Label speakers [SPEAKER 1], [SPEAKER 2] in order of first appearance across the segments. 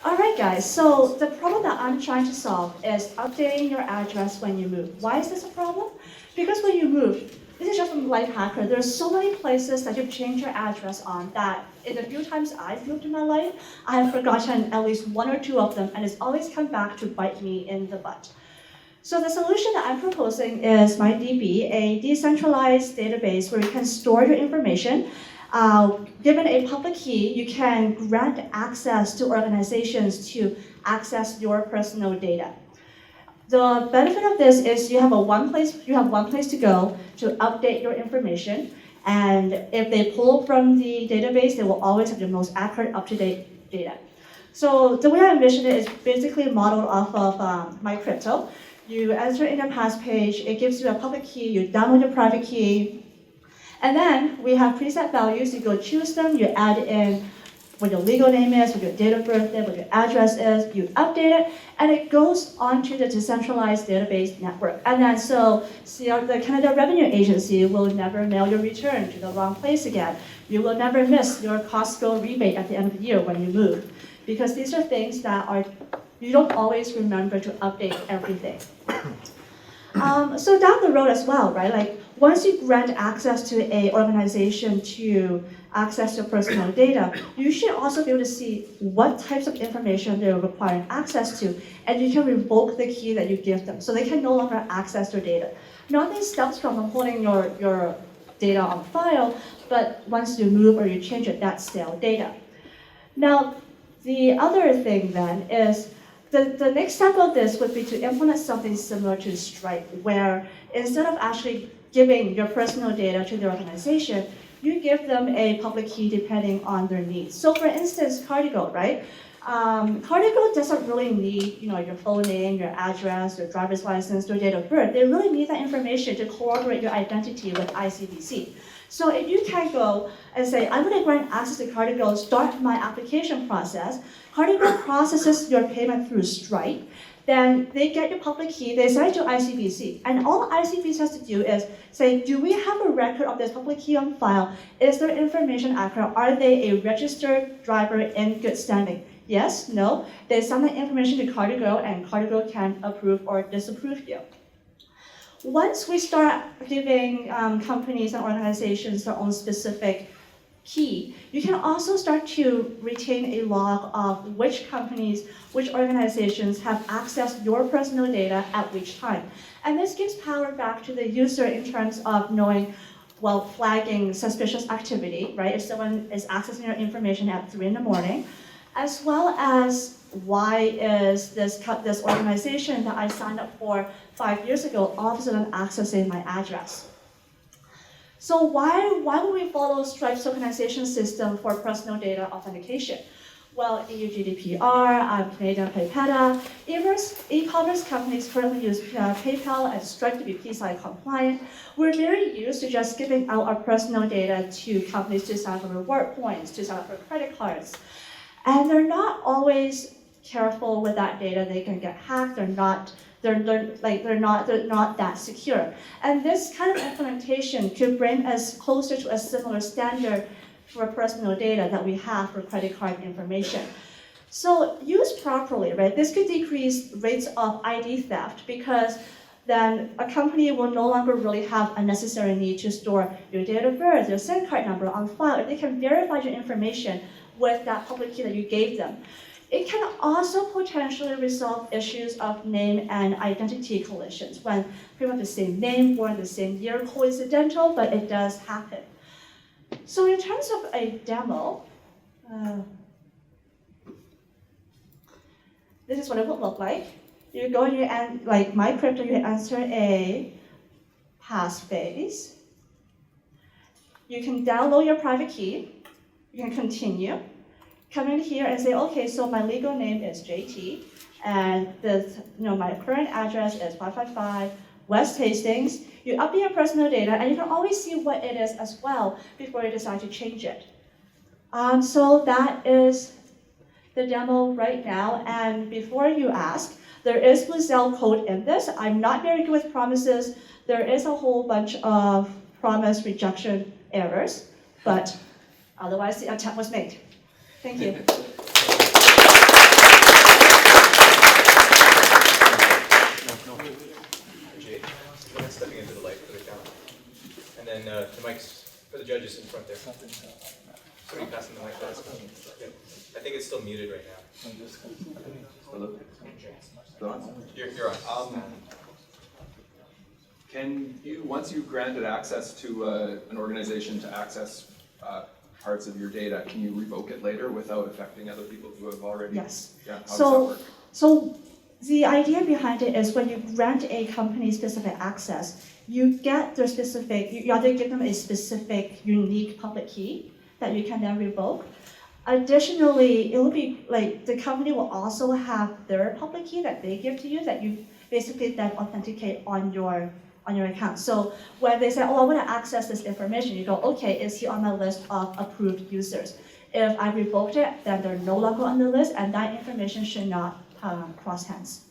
[SPEAKER 1] All right, guys, so the problem that I'm trying to solve is updating your address when you move. Why is this a problem? Because when you move, this is just from Life Hacker, there's so many places that you've changed your address on that in the few times I've moved in my life, I have forgotten at least one or two of them, and it's always come back to bite me in the butt. So the solution that I'm proposing is MyDB, a decentralized database where you can store your information. Given a public key, you can grant access to organizations to access your personal data. The benefit of this is you have one place to go to update your information, and if they pull from the database, they will always have the most accurate, up-to-date data. So the way I envision it is basically modeled off of MyCrypto. You enter in a pass page, it gives you a public key, you download your private key, and then we have preset values, you go choose them, you add in what your legal name is, what your date of birth is, what your address is, you update it, and it goes onto the decentralized database network. And then so the Canada Revenue Agency will never mail your return to the wrong place again. You will never miss your Costco rebate at the end of the year when you move. Because these are things that you don't always remember to update everything. So down the road as well, right? Like once you grant access to an organization to access your personal data, you should also be able to see what types of information they're requiring access to, and you can revoke the key that you give them, so they can no longer access your data. Nothing stops from holding your data on file, but once you move or you change it, that's stale data. Now, the other thing then is, the next step of this would be to implement something similar to Stripe, where instead of actually giving your personal data to the organization, you give them a public key depending on their needs. So for instance, Cardigo, right? Cardigo doesn't really need your full name, your address, your driver's license, your date of birth. They really need that information to corroborate your identity with ICBC. So if you can go and say, I'm going to grant access to Cardigo, start my application process, Cardigo processes your payment through Stripe, then they get your public key, they send it to ICBC, and all ICBC has to do is say, do we have a record of this public key on file? Is their information accurate? Are they a registered driver in good standing? Yes, no. They send that information to Cardigo, and Cardigo can approve or disapprove you. Once we start giving companies and organizations their own specific key, you can also start to retain a log of which companies, which organizations have accessed your personal data at which time. And this gives power back to the user in terms of knowing, well, flagging suspicious activity, right? If someone is accessing your information at 3 in the morning, as well as why is this organization that I signed up for 5 years ago all of a sudden accessing my address? So why would we follow Stripe's tokenization system for personal data authentication? Well, EU GDPR, Canadian PayPal, e-commerce companies currently use PayPal and Stripe to be PCI compliant. We're very used to just giving out our personal data to companies to sign up for reward points, to sign up for credit cards. And they're not always careful with that data. They can get hacked. They're not that secure. And this kind of implementation could bring us closer to a similar standard for personal data that we have for credit card information. So used properly, right, this could decrease rates of ID theft, because then a company will no longer really have a necessary need to store your date of birth, your SIM card number on file. If they can verify your information with that public key that you gave them. It can also potentially resolve issues of name and identity collisions when people have the same name, born the same year, coincidental, but it does happen. So in terms of a demo, this is what it would look like. You go and like MyCrypto, you answer a passphrase. You can download your private key. You can continue. Come in here and say, okay, so my legal name is JT, and my current address is 555 West Hastings. You update your personal data, and you can always see what it is as well before you decide to change it. So that is the demo right now, and before you ask, there is Luzelle code in this. I'm not very good with promises. There is a whole bunch of promise rejection errors, but otherwise the attempt was made. Thank you.
[SPEAKER 2] just in front there. Somebody passing the mic for us. I think it's still muted right now.
[SPEAKER 3] Hello?
[SPEAKER 2] You're on.
[SPEAKER 3] Can you, once you've granted access to an organization to access parts of your data, can you revoke it later without affecting other people who have already?
[SPEAKER 1] Yes.
[SPEAKER 3] Yeah, how does that work?
[SPEAKER 1] So the idea behind it is when you grant a company specific access, you get their specific, you either give them a specific unique public key that you can then revoke. Additionally, it will be like the company will also have their public key that they give to you that you basically then authenticate on your account. So when they say, oh, I want to access this information, you go, okay, is he on my list of approved users? If I revoked it, then they're no longer on the list, and that information should not cross hands.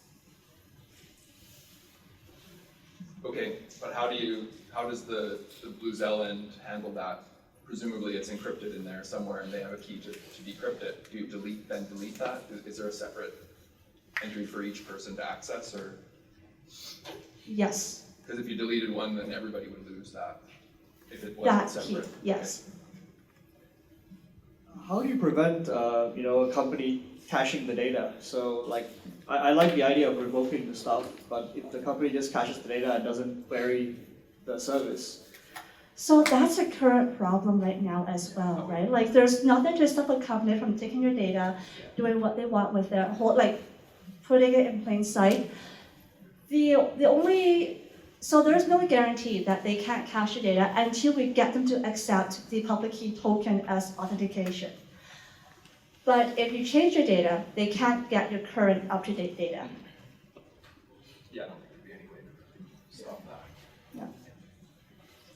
[SPEAKER 3] Okay, but how does the Blue Zealand handle that? Presumably it's encrypted in there somewhere and they have a key to decrypt it. Do you delete that? Is there a separate entry for each person to access, or?
[SPEAKER 1] Yes.
[SPEAKER 3] Because if you deleted one, then everybody would lose that if it wasn't
[SPEAKER 1] That
[SPEAKER 3] separate.
[SPEAKER 1] key, yes.
[SPEAKER 3] Okay.
[SPEAKER 4] How do you prevent a company caching the data? So like, I like the idea of revoking the stuff, but if the company just caches the data and doesn't query the service.
[SPEAKER 1] So that's a current problem right now as well, right? Like there's nothing to stop a company from taking your data, doing what they want with their whole, like putting it in plain sight. So there's no guarantee that they can't cache your data until we get them to accept the public key token as authentication. But if you change your data, they can't get your current up-to-date data.
[SPEAKER 3] Yeah, I don't think there'd be any way to stop that.
[SPEAKER 1] Yeah.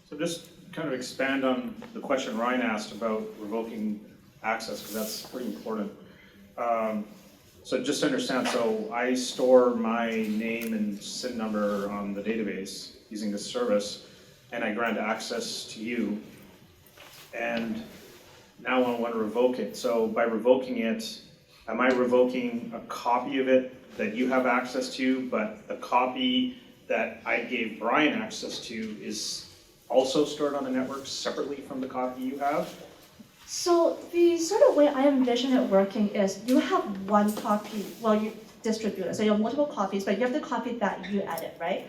[SPEAKER 5] So just kind of expand on the question Ryan asked about revoking access, because that's pretty important. So just to understand, so I store my name and SIN number on the database using this service, and I grant access to you, and now I want to revoke it. So by revoking it, am I revoking a copy of it that you have access to, but the copy that I gave Brian access to is also stored on the network separately from the copy you have?
[SPEAKER 1] So the sort of way I envision it working is you have one copy, well, you distribute it, so you have multiple copies, but you have the copy that you edit, right?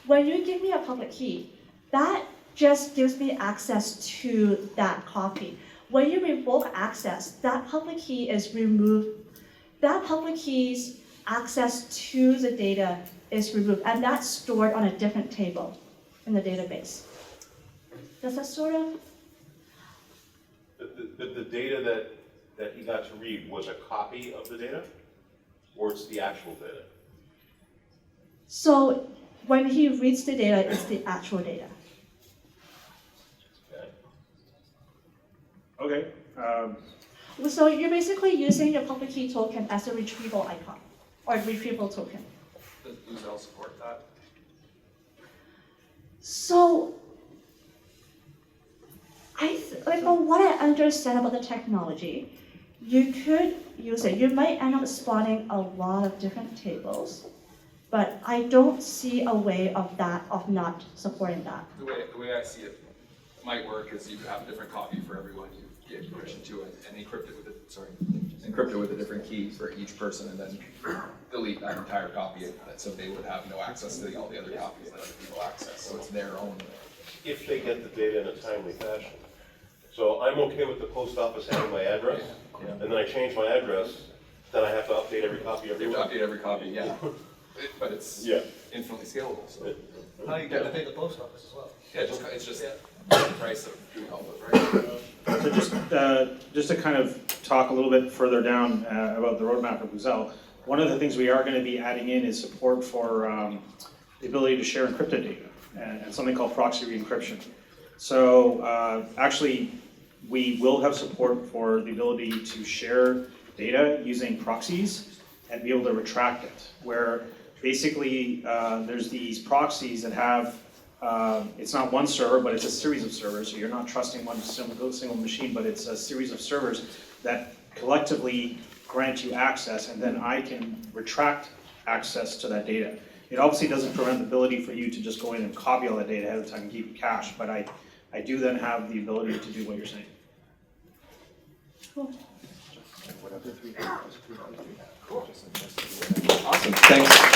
[SPEAKER 1] When you give me a public key, that just gives me access to that copy. When you revoke access, that public key is removed. That public key's access to the data is removed, and that's stored on a different table in the database. Does that sort of?
[SPEAKER 6] The data that he got to read was a copy of the data, or it's the actual data?
[SPEAKER 1] So when he reads the data, it's the actual data.
[SPEAKER 5] Okay.
[SPEAKER 1] So you're basically using your public key token as a retrieval icon, or retrieval token.
[SPEAKER 3] Does Blue Zealand support that?
[SPEAKER 1] So, from what I understand about the technology, you could use it. You might end up spawning a lot of different tables, but I don't see a way of not supporting that.
[SPEAKER 3] The way I see it might work is you have a different copy for everyone you give permission to, and encrypt it with a different key for each person, and then delete that entire copy, so they would have no access to all the other copies that other people access. So it's their own.
[SPEAKER 6] If they get the data in a timely fashion. So I'm okay with the post office having my address, and then I change my address, then I have to update every copy every
[SPEAKER 3] You have
[SPEAKER 6] month.
[SPEAKER 3] to update every copy, yeah. But it's infinitely scalable. So.
[SPEAKER 7] How you got to pay the post office as well?
[SPEAKER 3] Yeah, it's just the price of doing all those, right?
[SPEAKER 5] So just to kind of talk a little bit further down about the roadmap of Blue, one of the things we are going to be adding in is support for the ability to share encrypted data and something called proxy re-encryption. So actually, we will have support for the ability to share data using proxies and be able to retract it, where basically there's these proxies that have it's not one server, but it's a series of servers. So you're not trusting one single machine, but it's a series of servers that collectively grant you access, and then I can retract access to that data. It obviously doesn't prevent the ability for you to just go in and copy all that data ahead of time and keep it cached, but I do then have the ability to do what you're saying.
[SPEAKER 1] Cool.
[SPEAKER 3] Awesome, thanks.